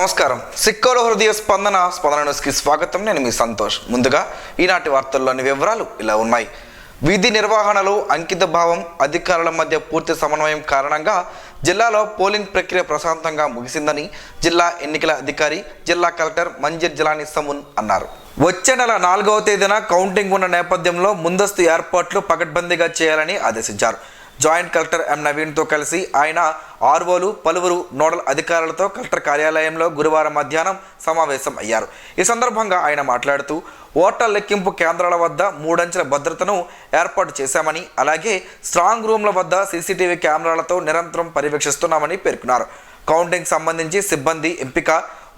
నమస్కారం. సిక్కోలో హృదయ స్పందన న్యూస్కి స్వాగతం. నేను మీ సంతోష్. ముందుగా ఈనాటి వార్తల్లోని వివరాలు ఇలా ఉన్నాయి. విధి నిర్వహణలో అంకిత భావం, అధికారుల మధ్య పూర్తి సమన్వయం కారణంగా జిల్లాలో పోలింగ్ ప్రక్రియ ప్రశాంతంగా ముగిసిందని జిల్లా ఎన్నికల అధికారి, జిల్లా కలెక్టర్ మంజీర్ జిలానీ సమూన్ అన్నారు. వచ్చే నెల 4వ తేదీన కౌంటింగ్ ఉన్న నేపథ్యంలో ముందస్తు ఏర్పాట్లు పకడ్బందీగా చేయాలని ఆదేశించారు. జాయింట్ కలెక్టర్ ఎం నవీన్తో కలిసి ఆయన ఆర్వోలు, పలువురు నోడల్ అధికారులతో కలెక్టర్ కార్యాలయంలో గురువారం మధ్యాహ్నం సమావేశం అయ్యారు. ఈ సందర్భంగా ఆయన మాట్లాడుతూ ఓట్ల లెక్కింపు కేంద్రాల వద్ద 3 అంచెల భద్రతను ఏర్పాటు చేశామని, అలాగే స్ట్రాంగ్ రూమ్ల వద్ద సీసీటీవీ కెమెరాలతో నిరంతరం పర్యవేక్షిస్తున్నామని పేర్కొన్నారు. కౌంటింగ్ సంబంధించి సిబ్బంది ఎంపిక,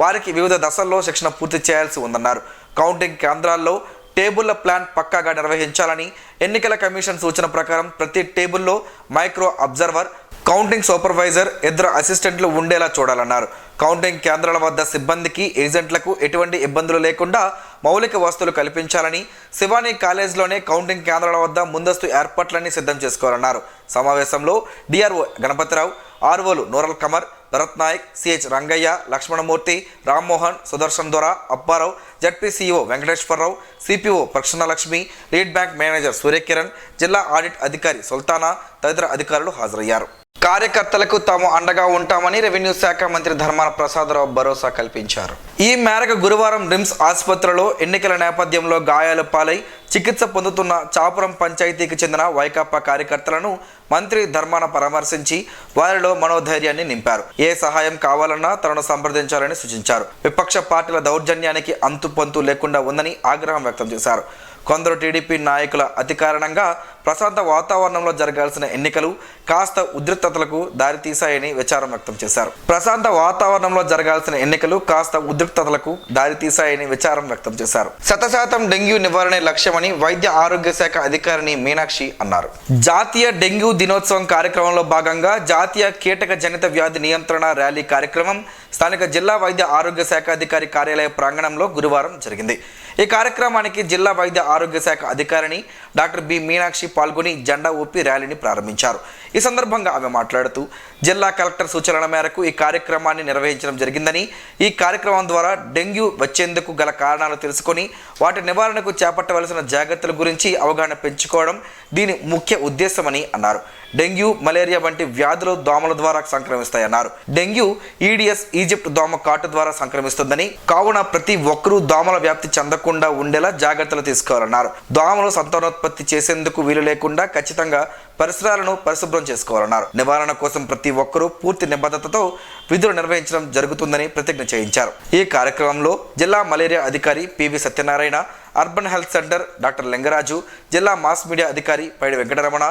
వారికి వివిధ దశల్లో శిక్షణ పూర్తి చేయాల్సి ఉందన్నారు. కౌంటింగ్ కేంద్రాల్లో టేబుళ్ల ప్లాన్ పక్కాగా నిర్వహించాలని, ఎన్నికల కమిషన్ సూచన ప్రకారం ప్రతి టేబుల్లో మైక్రో అబ్జర్వర్, కౌంటింగ్ సూపర్వైజర్, 2 అసిస్టెంట్లు ఉండేలా చూడాలన్నారు. కౌంటింగ్ కేంద్రాల వద్ద సిబ్బందికి, ఏజెంట్లకు ఎటువంటి ఇబ్బందులు లేకుండా మౌలిక వసతులు కల్పించాలని, శివానీ కాలేజ్లోనే కౌంటింగ్ కేంద్రాల వద్ద ముందస్తు ఏర్పాట్లన్నీ సిద్ధం చేసుకోవాలన్నారు. సమావేశంలో డిఆర్ఓ గణపతిరావు, ఆర్వోలు Noorul Qamar, Bharath Naik, CH Rangaiah, Lakshmanamurthy, Rammohan, Sudarshan Dora, Appa Rao, ZPCO Venkateswara Rao, CPO Prasannalakshmi, lead bank manager Suryakiran, జిల్లా ఆడిట్ అధికారి సుల్తానా తదితర అధికారులు హాజరయ్యారు. కార్యకర్తలకు తాము అండగా ఉంటామని రెవెన్యూ శాఖ మంత్రి ధర్మాన ప్రసాదరావు భరోసా కల్పించారు. ఈ మేరకు గురువారం రిమ్స్ ఆసుపత్రిలో ఎన్నికల నేపథ్యంలో గాయాల పాలై చికిత్స పొందుతున్న చాపురం పంచాయతీకి చెందిన వైకాపా కార్యకర్తలను మంత్రి ధర్మాన పరామర్శించి వారిలో మనోధైర్యాన్ని నింపారు. ఏ సహాయం కావాలన్నా తనను సంప్రదించాలని సూచించారు. విపక్ష పార్టీల దౌర్జన్యానికి అంతుపంతు లేకుండా ఉందని ఆగ్రహం వ్యక్తం చేశారు. కొందరు టీడీపీ నాయకుల అతి కారణంగా ప్రశాంత వాతావరణంలో జరగాల్సిన ఎన్నికలు కాస్త ఉద్రిక్తతలకు దారితీశాయని విచారం వ్యక్తం చేశారు. ప్రశాంత వాతావరణంలో జరగాల్సిన ఎన్నికలు కాస్త ఉద్రిక్తతలకు దారితీశాయని విచారం వ్యక్తం చేశారు. 100% డెంగ్యూ నివారణే లక్ష్యమని వైద్య ఆరోగ్య శాఖ అధికారిని మీనాక్షి అన్నారు. జాతీయ డెంగ్యూ దినోత్సవం కార్యక్రమంలో భాగంగా జాతీయ కీటక జనిత వ్యాధి నియంత్రణ ర్యాలీ కార్యక్రమం స్థానిక జిల్లా వైద్య ఆరోగ్య శాఖ అధికారి కార్యాలయ ప్రాంగణంలో గురువారం జరిగింది. ఈ కార్యక్రమానికి జిల్లా వైద్య ఆరోగ్య శాఖ అధికారిని డాక్టర్ బి మీనాక్షి పాల్గొని జెండా ఊపి ర్యాలీని ప్రారంభించారు. ఈ సందర్భంగా ఆమె మాట్లాడుతూ జిల్లా కలెక్టర్ సూచనల మేరకు ఈ కార్యక్రమాన్ని నిర్వహించడం జరిగిందని, ఈ కార్యక్రమం ద్వారా డెంగ్యూ వచ్చేందుకు గల కారణాలు తెలుసుకొని వాటి నివారణకు చేపట్టవలసిన జాగ్రత్తల గురించి అవగాహన పెంచుకోవడం దీని ముఖ్య ఉద్దేశమని అన్నారు. డెంగ్యూ, మలేరియా వంటి వ్యాధులు దోమల ద్వారా సంక్రమిస్తాయన్నారు. డెంగ్యూ ఈడిఎస్ ఈజిప్ట్ దోమ కాటు ద్వారా సంక్రమిస్తుందని, కావున ప్రతి ఒక్కరూ దోమల వ్యాప్తి చెందకుండా ఉండేలా జాగ్రత్తలు తీసుకోవాలన్నారు. దోమలు సంతానోత్పత్తి చేసేందుకు వీలు లేకుండా ఖచ్చితంగా పరిసరాలను పరిశుభ్రం చేసుకోవాలన్నారు. నివారణ కోసం ప్రతి ఒక్కరూ పూర్తి నిబద్ధతతో విధులు నిర్వహించడం జరుగుతుందని ప్రతిజ్ఞ చేయించారు. ఈ కార్యక్రమంలో జిల్లా మలేరియా అధికారి PV Satyanarayana, urban health centre doctor Lingaraju, జిల్లా మాస్ మీడియా అధికారి Paidi Venkataramana,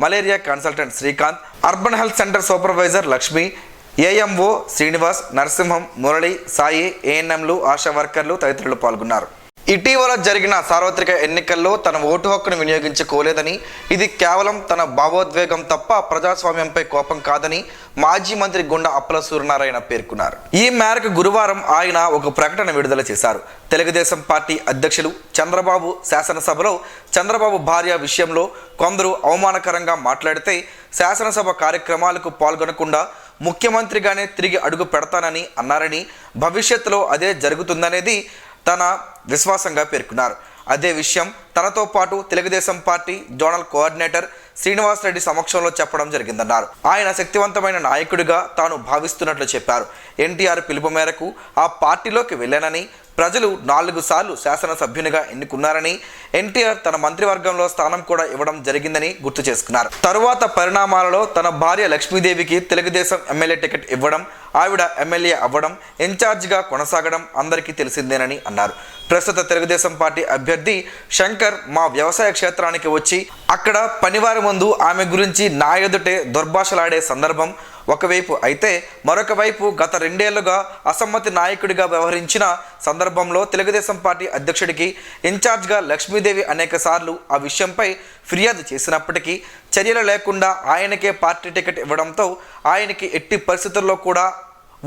malaria consultant Srikanth, urban health centre supervisor Lakshmi, AMO Srinivas, Narasimham, Murali, Sai, ఏఎన్ఎంలు, ఆశా వర్కర్లు తదితరులు పాల్గొన్నారు. ఇటీవల జరిగిన సార్వత్రిక ఎన్నికల్లో తన ఓటు హక్కును వినియోగించుకోలేదని, ఇది కేవలం తన భావోద్వేగం తప్ప ప్రజాస్వామ్యంపై కోపం కాదని మాజీ మంత్రి గుండా అప్పల సూర్యనారాయణ పేర్కొన్నారు. ఈ మేరకు గురువారం ఆయన ఒక ప్రకటన విడుదల చేశారు. తెలుగుదేశం పార్టీ అధ్యక్షులు చంద్రబాబు శాసనసభలో చంద్రబాబు భార్య విషయంలో కొందరు అవమానకరంగా మాట్లాడితే శాసనసభ కార్యక్రమాలకు పాల్గొనకుండా ముఖ్యమంత్రిగానే తిరిగి అడుగు పెడతానని అన్నారని, భవిష్యత్తులో అదే జరుగుతుందనేది తన విశ్వాసంగా పేర్కొన్నారు. అదే విషయం తనతో పాటు Telugu Desam party zonal coordinator Srinivasa Reddy సమక్షంలో చెప్పడం జరిగిందన్నారు. ఆయన శక్తివంతమైన నాయకుడిగా తాను భావిస్తున్నట్లు చెప్పారు. ఎన్టీఆర్ పిలుపు మేరకు ఆ పార్టీలోకి వెళ్ళానని, ప్రజలు 4 సార్లు శాసనసభ్యునిగా ఎన్నుకున్నారని, ఎన్టీఆర్ తన మంత్రివర్గంలో స్థానం కూడా ఇవ్వడం జరిగిందని గుర్తు చేసుకున్నారు. తరువాత పరిణామాలలో తన భార్య లక్ష్మీదేవికి తెలుగుదేశం ఎమ్మెల్యే టికెట్ ఇవ్వడం, ఆవిడ ఎమ్మెల్యే అవ్వడం, ఇన్ఛార్జిగా కొనసాగడం అందరికీ తెలిసిందేనని అన్నారు. ప్రస్తుత తెలుగుదేశం పార్టీ అభ్యర్థి శంకర్ మా వ్యవసాయ క్షేత్రానికి వచ్చి అక్కడ పనివారి ముందు ఆమె గురించి నా ఎదుటే దుర్భాషలాడే సందర్భం ఒకవైపు అయితే, మరొక వైపు గత 2 ఏళ్లుగా అసమ్మతి నాయకుడిగా వ్యవహరించిన సందర్భంలో తెలుగుదేశం పార్టీ అధ్యక్షుడికి ఇన్ఛార్జ్గా లక్ష్మీదేవి అనేక సార్లు ఆ విషయంపై ఫిర్యాదు చేసినప్పటికీ చర్యలు లేకుండా ఆయనకే పార్టీ టికెట్ ఇవ్వడంతో ఆయనకి ఎట్టి పరిస్థితుల్లో కూడా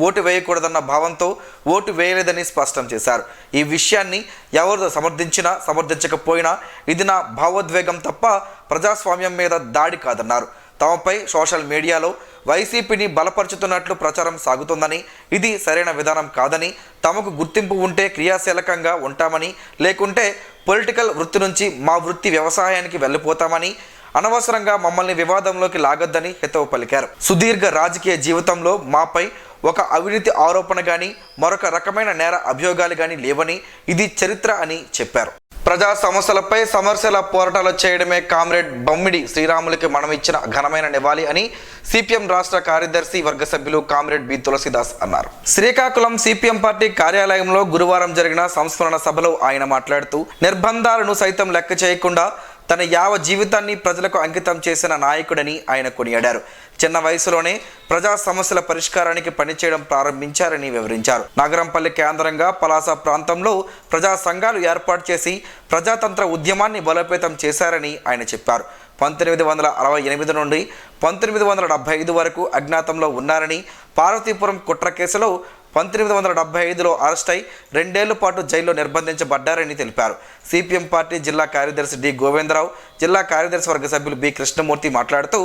ఓటు వేయకూడదన్న భావంతో ఓటు వేయలేదని స్పష్టం చేశారు. ఈ విషయాన్ని ఎవరు సమర్థించినా సమర్థించకపోయినా ఇది నా భావోద్వేగం తప్ప ప్రజాస్వామ్యం మీద దాడి కాదన్నారు. తమపై సోషల్ మీడియాలో వైసీపీని బలపరుచుతున్నట్లు ప్రచారం సాగుతోందని, ఇది సరైన విధానం కాదని, తమకు గుర్తింపు ఉంటే క్రియాశీలకంగా ఉంటామని, లేకుంటే పొలిటికల్ వృత్తి నుంచి మా వృత్తి వ్యవసాయానికి వెళ్ళిపోతామని, అనవసరంగా మమ్మల్ని వివాదంలోకి లాగొద్దని హితవు పలికారు. సుదీర్ఘ రాజకీయ జీవితంలో మాపై ఒక అవినీతి ఆరోపణ కానీ మరొక రకమైన నేర అభియోగాలు కానీ లేవని, ఇది చరిత్ర అని చెప్పారు. ప్రజా సమస్యలపై సమస్యల పోరాటాలు చేయడమే కామ్రేడ్ బమ్మిడి శ్రీరాములకి మనం ఇచ్చిన ఘనమైన నివాళి అని సిపిఎం రాష్ట్ర కార్యదర్శి వర్గ సభ్యులు కామ్రేడ్ బి తులసిదాస్ అన్నారు. శ్రీకాకుళం సిపిఎం పార్టీ కార్యాలయంలో గురువారం జరిగిన సంస్మరణ సభలో ఆయన మాట్లాడుతూ, నిర్బంధాలను సైతం లెక్క చేయకుండా తన యావ జీవితాన్ని ప్రజలకు అంకితం చేసిన నాయకుడని ఆయన కొనియాడారు. చిన్న వయసులోనే ప్రజా సమస్యల పరిష్కారానికి పనిచేయడం ప్రారంభించారని వివరించారు. నగరంపల్లి కేంద్రంగా పలాస ప్రాంతంలో ప్రజా సంఘాలు ఏర్పాటు చేసి ప్రజాతంత్ర ఉద్యమాన్ని బలోపేతం చేశారని ఆయన చెప్పారు. 1968 నుండి 1975 వరకు అజ్ఞాతంలో ఉన్నారని, పార్వతీపురం కుట్ర కేసులో 1975లో అరెస్ట్ అయి 2 ఏళ్ల పాటు జైల్లో నిర్బంధించబడ్డారని తెలిపారు. సిపిఎం పార్టీ జిల్లా కార్యదర్శి డి గోవిందరావు, జిల్లా కార్యదర్శి వర్గ సభ్యులు బి కృష్ణమూర్తి మాట్లాడుతూ,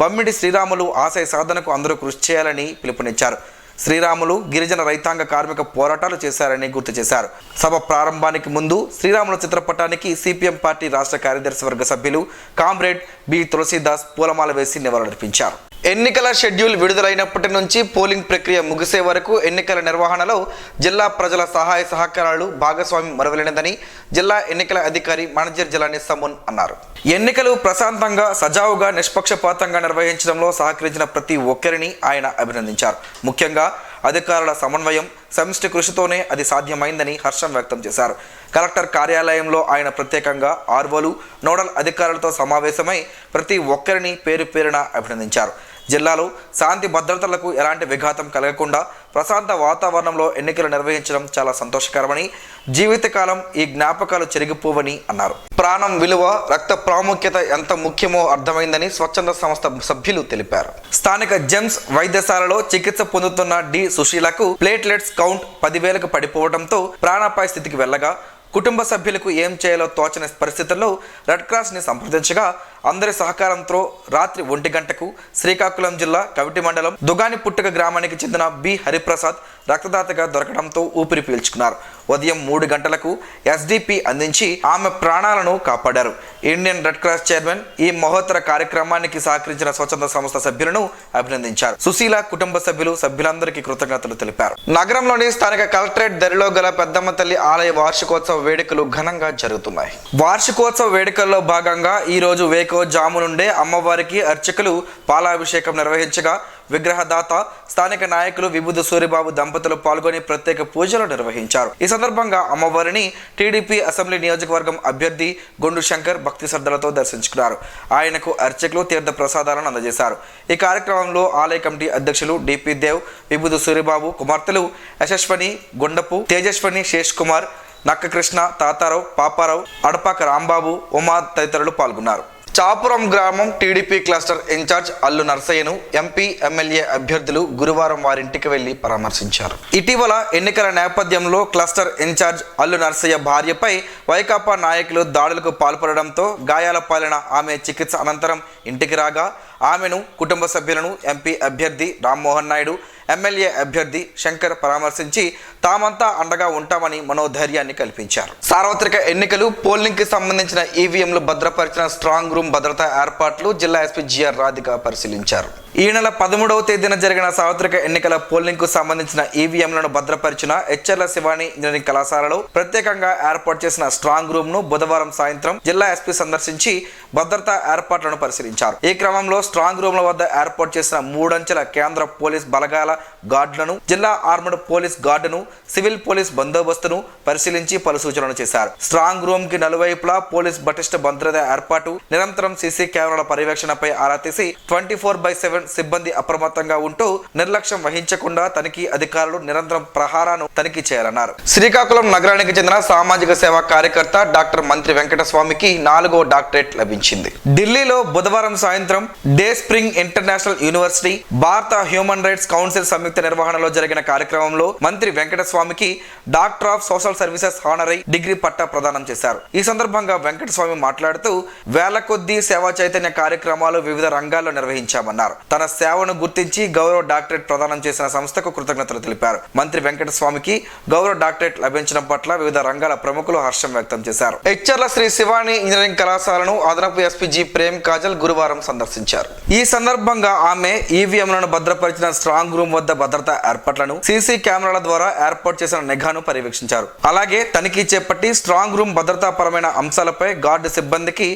బమ్మిడి శ్రీరాములు ఆశయ సాధనకు అందరూ కృషి చేయాలని పిలుపునిచ్చారు. శ్రీరాములు గిరిజన రైతాంగ కార్మిక పోరాటాలు చేశారని గుర్తు చేశారు. సభ ప్రారంభానికి ముందు శ్రీరాములు చిత్రపటానికి సిపిఎం పార్టీ రాష్ట్ర కార్యదర్శి వర్గ సభ్యులు కామ్రేడ్ బి తులసిదాస్ పూలమాల వేసి నివాళులర్పించారు. ఎన్నికల షెడ్యూల్ విడుదలైనప్పటి నుంచి పోలింగ్ ప్రక్రియ ముగిసే వరకు ఎన్నికల నిర్వహణలో జిల్లా ప్రజల సహాయ సహకారాలు భాగస్వామ్యం మరువలేనిదని జిల్లా ఎన్నికల అధికారి మేనేజర్ జిల్లాని సమున్ అన్నారు. ఎన్నికలు ప్రశాంతంగా, సజావుగా, నిష్పక్షపాతంగా నిర్వహించడంలో సహకరించిన ప్రతి ఒక్కరిని ఆయన అభినందించారు. ముఖ్యంగా అధికారుల సమన్వయం, సమిష్టి కృషితోనే అది సాధ్యమైందని హర్షం వ్యక్తం చేశారు. కలెక్టర్ కార్యాలయంలో ఆయన ప్రత్యేకంగా ఆర్వోలు, నోడల్ అధికారులతో సమావేశమై ప్రతి ఒక్కరిని పేరు పేరున అభినందించారు. జిల్లాలో శాంతి భద్రతలకు ఎలాంటి విఘాతం కలగకుండా ప్రశాంత వాతావరణంలో ఎన్నికలు నిర్వహించడం చాలా సంతోషకరమని, జీవితకాలం ఈ జ్ఞాపకాలు చెరిగిపోవని అన్నారు. ప్రాణం విలువ, రక్త ప్రాముఖ్యత ఎంత ముఖ్యమో అర్థమైందని స్వచ్ఛంద సంస్థ సభ్యులు తెలిపారు. స్థానిక జెమ్స్ వైద్యశాలలో చికిత్స పొందుతున్న డి సుశీలకు ప్లేట్లెట్స్ కౌంట్ 10,000కు పడిపోవడంతో ప్రాణాపాయ స్థితికి వెళ్ళగా, కుటుంబ సభ్యులకు ఏం చేయాలో తోచని పరిస్థితుల్లో రెడ్ క్రాస్ని సంప్రదించగా అందరి సహకారంతో రాత్రి 1 గంటకు శ్రీకాకుళం జిల్లా కవిటి మండలం దుగానిపుట్టుక గ్రామానికి చెందిన బి హరిప్రసాద్ రక్తదాతగా దొరకడంతో ఊపిరి పీల్చుకున్నారు. ఉదయం 3 గంటలకు ఎస్డిపి అందించి ఆమె ప్రాణాలను కాపాడారు. ఇండియన్ రెడ్ క్రాస్ చైర్మన్ ఈ మహోత్తర కార్యక్రమానికి సహకరించిన స్వచ్ఛంద సంస్థ సభ్యులను అభినందించారు. సుశీల కుటుంబ సభ్యులందరికీ కృతజ్ఞతలు తెలిపారు. నగరంలోని స్థానిక కలెక్టరేట్ దరిలో గల పెద్దమ్మ తల్లి ఆలయ వార్షికోత్సవ వేడుకలు ఘనంగా జరుగుతున్నాయి. వార్షికోత్సవ వేడుకల్లో భాగంగా ఈ రోజు జాము నుండే అమ్మవారికి అర్చకులు పాలాభిషేకం నిర్వహించగా విగ్రహదాత స్థానిక నాయకులు విభూది సూరిబాబు దంపతులు పాల్గొని ప్రత్యేక పూజలు నిర్వహించారు. ఈ సందర్భంగా అమ్మవారిని టీడీపీ అసెంబ్లీ నియోజకవర్గం అభ్యర్థి గొండు శంకర్ భక్తి శ్రద్ధలతో దర్శించుకున్నారు. ఆయనకు అర్చకులు తీర్థ ప్రసాదాలను అందజేశారు. ఈ కార్యక్రమంలో ఆలయ కమిటీ అధ్యక్షులు డిపి దేవ్, విభూది సూరిబాబు కుమార్తెలు యశస్వని, గుండపు, తేజస్వని, శేష్ కుమార్, నక్క కృష్ణ, తాతారావు, పాపారావు, అడపాక రాంబాబు, ఉమా తదితరులు పాల్గొన్నారు. చాపురం గ్రామం టీడీపీ క్లస్టర్ ఇన్ఛార్జ్ అల్లు నర్సయ్యను ఎంపీ, ఎమ్మెల్యే అభ్యర్థులు గురువారం వారింటికి వెళ్లి పరామర్శించారు. ఇటీవల ఎన్నికల నేపథ్యంలో క్లస్టర్ ఇన్ఛార్జ్ అల్లు నర్సయ్య భార్యపై వైకాపా నాయకులు దాడులకు పాల్పడడంతో గాయాల పాలైన ఆమె చికిత్స అనంతరం ఇంటికి రాగా ఆమెను, కుటుంబ సభ్యులను ఎంపీ అభ్యర్థి రామ్మోహన్ నాయుడు, ఎమ్మెల్యే అభ్యర్థి శంకర్ పరామర్శించి తామంతా అండగా ఉంటామని మనోధైర్యాన్ని కల్పించారు. సార్వత్రిక ఎన్నికలు పోలింగ్ కి సంబంధించిన ఈవీఎంలు భద్రపరిచిన స్ట్రాంగ్ రూమ్ భద్రతా ఏర్పాట్లు జిల్లా ఎస్పీ జిఆర్ రాధిక పరిశీలించారు. ఈ నెల 13వ తేదీన జరిగిన సార్వత్రిక ఎన్నికల పోలింగ్ కు సంబంధించిన ఈవీఎంలను భద్రపరిచిన హెచ్ఎర్ల శివాని ఇంజనీరింగ్ కళాశాలలో ప్రత్యేకంగా ఏర్పాటు చేసిన స్ట్రాంగ్ రూమ్ ను బుధవారం సాయంత్రం జిల్లా ఎస్పీ సందర్శించి భద్రతా ఏర్పాట్లను పరిశీలించారు. ఈ క్రమంలో స్ట్రాంగ్ రూమ్ల వద్ద ఏర్పాటు చేసిన 3 అంచెల కేంద్ర పోలీస్ బలగాల గార్డులను, జిల్లా ఆర్మడ్ పోలీస్ గార్డును, సివిల్ పోలీస్ బందోబస్తును పరిశీలించి పలు సూచనలు చేశారు. స్ట్రాంగ్ రూమ్ కి నలువైపులా పోలీస్ పటిష్ట భద్రత ఏర్పాటు, నిరంతరం సీసీ కెమెరాల పర్యవేక్షణపై ఆరా తీసి 24/7 సిబ్బంది అప్రమత్తంగా ఉంటూ నిర్లక్ష్యం వహించకుండా తనిఖీ అధికారులు నిరంతరం ప్రహారాను తనిఖీ చేయాలన్నారు. శ్రీకాకుళం నగరానికి చెందిన సామాజిక సేవా కార్యకర్త డాక్టర్ మంత్రి వెంకటస్వామికి 4వ డాక్టరేట్ లభించింది. ఢిల్లీలో బుధవారం సాయంత్రం డే స్ప్రింగ్ ఇంటర్నేషనల్ యూనివర్సిటీ, భారత హ్యూమన్ రైట్స్ కౌన్సిల్ సంయుక్త నిర్వహణలో జరిగిన కార్యక్రమంలో మంత్రి వెంకటస్వామి వెంకటస్వామికి doctor of social services honorary degree పట్టా ప్రదానం చేశారు. ఈ సందర్భంగా వెంకటస్వామి మాట్లాడుతూ వేల కొద్దీ సేవా చైతన్య కార్యక్రమాలు వివిధ రంగాల్లో నిర్వహించామన్నారు. తన సేవను గుర్తించి గౌరవ డాక్టరేట్ ప్రదానం చేసిన సంస్థకు కృతజ్ఞతలు తెలిపారు. మంత్రి వెంకటస్వామికి గౌరవ డాక్టరేట్ లభించడం పట్ల వివిధ రంగాల ప్రముఖులు హర్షం వ్యక్తం చేశారు. హెచ్ఆర్ల శ్రీ శివాని ఇంజనీరింగ్ కళాశాలను అదనపు ఎస్పీ జి ప్రేమ్ కాజల్ గురువారం సందర్శించారు. ఈ సందర్భంగా ఆమె ఈవీఎంలను భద్రపరిచిన స్ట్రాంగ్ రూమ్ వద్ద భద్రతా ఏర్పాట్లను, సీసీ కెమెరాల ద్వారా ఏర్పాటు చేసిన నిఘాను పర్యవేక్షించారు. అలాగే తనిఖీ చేపట్టి స్ట్రాంగ్ రూమ్ భద్రతాపరమైన అంశాలపై గార్డు సిబ్బందికి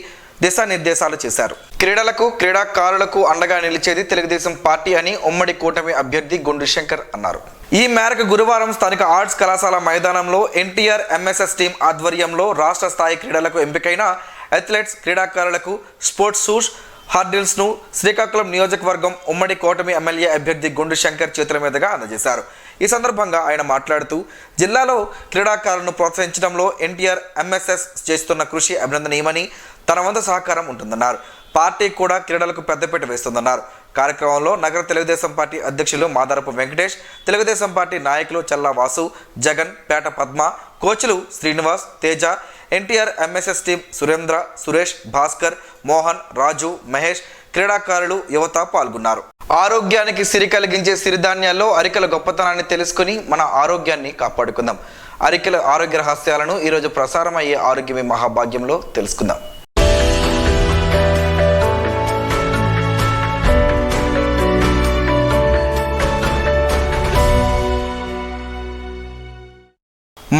దిశానిర్దేశాలు చేశారు. క్రీడలకు, క్రీడాకారులకు అండగా నిలిచేది తెలుగుదేశం పార్టీ అని ఉమ్మడి కూటమి అభ్యర్థి గుండు శంకర్ అన్నారు. ఈ మేరకు గురువారం స్థానిక ఆర్ట్స్ కళాశాల మైదానంలో ఎన్టీఆర్ ఎంఎస్ఎస్ టీం ఆధ్వర్యంలో రాష్ట్ర స్థాయి క్రీడలకు ఎంపికైన అథ్లెట్స్, క్రీడాకారులకు స్పోర్ట్స్ షూస్, హార్డిల్స్ ను శ్రీకాకుళం నియోజకవర్గం ఉమ్మడి కూటమి ఎమ్మెల్యే అభ్యర్థి గుండు శంకర్ చేతుల మీదుగా అందజేశారు. ఈ సందర్భంగా ఆయన మాట్లాడుతూ జిల్లాలో క్రీడాకారులను ప్రోత్సహించడంలో ఎన్టీఆర్ ఎంఎస్ఎస్ చేస్తున్న కృషి అభినందనీయమని, తన వంతు సహకారం ఉంటుందన్నారు. పార్టీ కూడా క్రీడలకు పెద్దపీట వేస్తుందన్నారు. కార్యక్రమంలో నగర తెలుగుదేశం పార్టీ అధ్యక్షులు మాదారపు వెంకటేష్, తెలుగుదేశం పార్టీ నాయకులు చల్లా వాసు, జగన్, పేట పద్మ, కోచ్లు శ్రీనివాస్, తేజ, ఎన్టీఆర్ ఎంఎస్ఎస్ టీం సురేంద్ర, సురేష్, భాస్కర్, మోహన్, రాజు, మహేష్, క్రీడాకారులు, యువత పాల్గొన్నారు. ఆరోగ్యానికి సిరి కలిగించే సిరిధాన్యాల్లో అరికెల గొప్పతనాన్ని తెలుసుకుని మన ఆరోగ్యాన్ని కాపాడుకుందాం. అరికెల ఆరోగ్య రహస్యాలను ఈరోజు ప్రసారమయ్యే ఆరోగ్యమే మహాభాగ్యంలో తెలుసుకుందాం.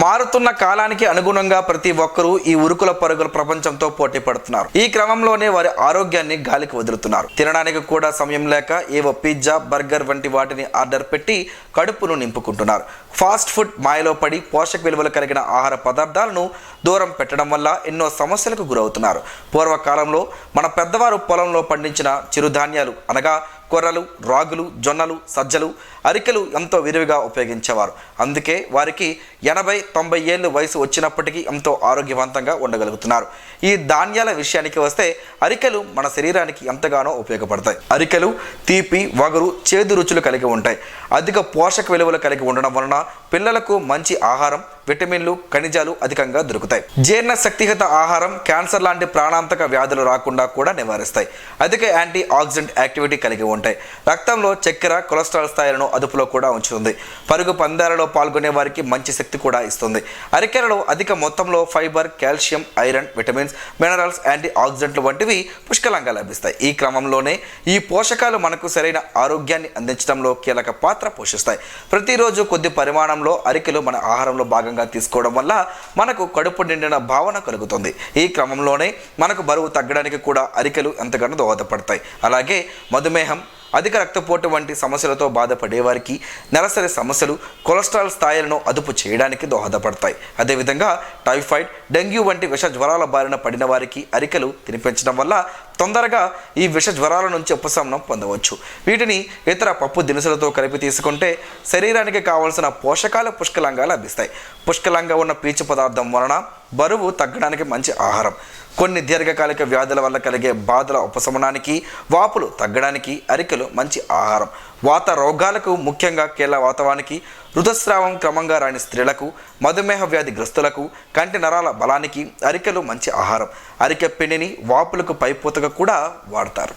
మారుతున్న కాలానికి అనుగుణంగా ప్రతి ఒక్కరూ ఈ ఉరుకుల పరుగుల ప్రపంచంతో పోటీ పడుతున్నారు. ఈ క్రమంలోనే వారి ఆరోగ్యాన్ని గాలికి వదులుతున్నారు. తినడానికి కూడా సమయం లేక ఏవో పిజ్జా, బర్గర్ వంటి వాటిని ఆర్డర్ పెట్టి కడుపును నింపుకుంటున్నారు. ఫాస్ట్ ఫుడ్ మాయలో పడి పోషక విలువలు కలిగిన ఆహార పదార్థాలను దూరం పెట్టడం వల్ల ఎన్నో సమస్యలకు గురవుతున్నారు. పూర్వకాలంలో మన పెద్దవారు పొలంలో పండించిన చిరుధాన్యాలు అనగా కొర్రలు, రాగులు, జొన్నలు, సజ్జలు, అరికెలు ఎంతో విరివిగా ఉపయోగించేవారు. అందుకే వారికి 80-90 ఏళ్ళు వయసు వచ్చినప్పటికీ ఎంతో ఆరోగ్యవంతంగా ఉండగలుగుతున్నారు. ఈ ధాన్యాల విషయానికి వస్తే అరికెలు మన శరీరానికి ఎంతగానో ఉపయోగపడతాయి. అరికెలు తీపి, వగరు, చేదు రుచులు కలిగి ఉంటాయి. అధిక పోషక విలువలు కలిగి ఉండడం వలన పిల్లలకు మంచి ఆహారం, విటమిన్లు, ఖనిజాలు అధికంగా దొరుకుతాయి. జీర్ణ శక్తిహత ఆహారం క్యాన్సర్ లాంటి ప్రాణాంతక వ్యాధులు రాకుండా కూడా నివారిస్తాయి. అధిక యాంటీ ఆక్సిడెంట్ యాక్టివిటీ కలిగి ఉంటాయి. రక్తంలో చక్కెర, కొలెస్ట్రాల్ స్థాయిలను అదుపులో కూడా ఉంచుతుంది. పరుగు పందాలలో పాల్గొనే వారికి మంచి శక్తి కూడా ఇస్తుంది. అరికెలలో అధిక మొత్తంలో fibre, calcium, iron, vitamins, minerals, anti ఆక్సిడెంట్లు వంటివి పుష్కలంగా లభిస్తాయి. ఈ క్రమంలోనే ఈ పోషకాలు మనకు సరైన ఆరోగ్యాన్ని అందించడంలో కీలక పాత్ర పోషిస్తాయి. ప్రతిరోజు కొద్ది పరిమాణంలో అరికెలు మన ఆహారంలో భాగంగా తీసుకోవడం వల్ల మనకు కడుపు నిండిన భావన కలుగుతుంది. ఈ క్రమంలోనే మనకు బరువు తగ్గడానికి కూడా అరికెలు ఎంతగానో దోహదపడతాయి. అలాగే మధుమేహం, అధిక రక్తపోటు వంటి సమస్యలతో బాధపడే వారికి నెలసరి సమస్యలు, కొలెస్ట్రాల్ స్థాయిలను అదుపు చేయడానికి దోహదపడతాయి. అదేవిధంగా టైఫాయిడ్, డెంగ్యూ వంటి విష జ్వరాల బారిన పడిన వారికి అరికెలు తినిపించడం వల్ల తొందరగా ఈ విష జ్వరాల నుంచి ఉపశమనం పొందవచ్చు. వీటిని ఇతర పప్పు దినుసులతో కలిపి తీసుకుంటే శరీరానికి కావలసిన పోషకాలు పుష్కలంగా లభిస్తాయి. పుష్కలంగా ఉన్న పీచు పదార్థం వలన బరువు తగ్గడానికి మంచి ఆహారం. కొన్ని దీర్ఘకాలిక వ్యాధుల వల్ల కలిగే బాధల ఉపశమనానికి, వాపులు తగ్గడానికి అరికెలు మంచి ఆహారం. వాత రోగాలకు, ముఖ్యంగా కీళ్ళ వాతవానికి, ఋతుస్రావం క్రమంగా రాని స్త్రీలకు, మధుమేహ వ్యాధి గ్రస్తులకు, కంటి నరాల బలానికి అరికెలు మంచి ఆహారం. అరికె పిండిని వాపులకు పైపూతగా కూడా వాడతారు.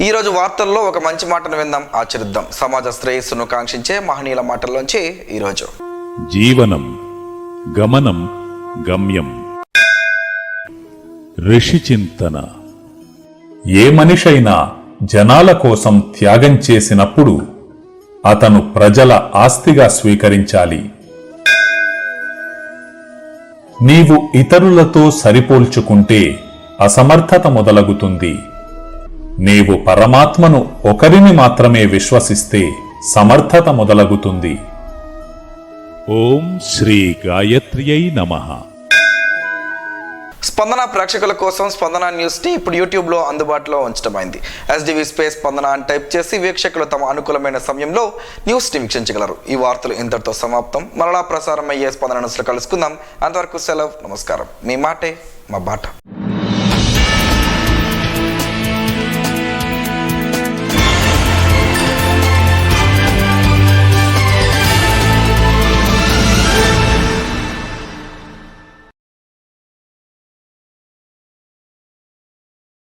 ఈరోజు వార్తల్లో ఒక మంచి మాటను విందాం, ఆచరిద్దాం. సమాజ శ్రేయస్సును కాంక్షించే మహనీయుల మాటల్లోంచి ఈరోజు జీవనం, గమనం, గమ్యం. ఋషి చింతన. ఏ మనిషైనా జనాల కోసం త్యాగం చేసినప్పుడు అతను ప్రజల ఆస్తిగా స్వీకరించాలి. నీవు ఇతరులతో సరిపోల్చుకుంటే అసమర్థత మొదలగుతుంది. నీవు పరమాత్మను ఒకరిని మాత్రమే విశ్వసిస్తే సమర్థత మొదలగుతుంది. ఓం శ్రీ గాయత్ర్యై నమః. స్పందన ప్రేక్షకుల కోసం స్పందన న్యూస్ని ఇప్పుడు యూట్యూబ్లో అందుబాటులో ఉంచడమైంది. ఎస్డివి స్పేస్ స్పందన అని టైప్ చేసి వీక్షకులు తమ అనుకూలమైన సమయంలో న్యూస్ని వీక్షించగలరు. ఈ వార్తలు ఇంతటితో సమాప్తం. మరలా ప్రసారం అయ్యే స్పందన న్యూస్లో కలుసుకుందాం. అంతవరకు సెలవు. నమస్కారం. మీ మాటే మా బాట.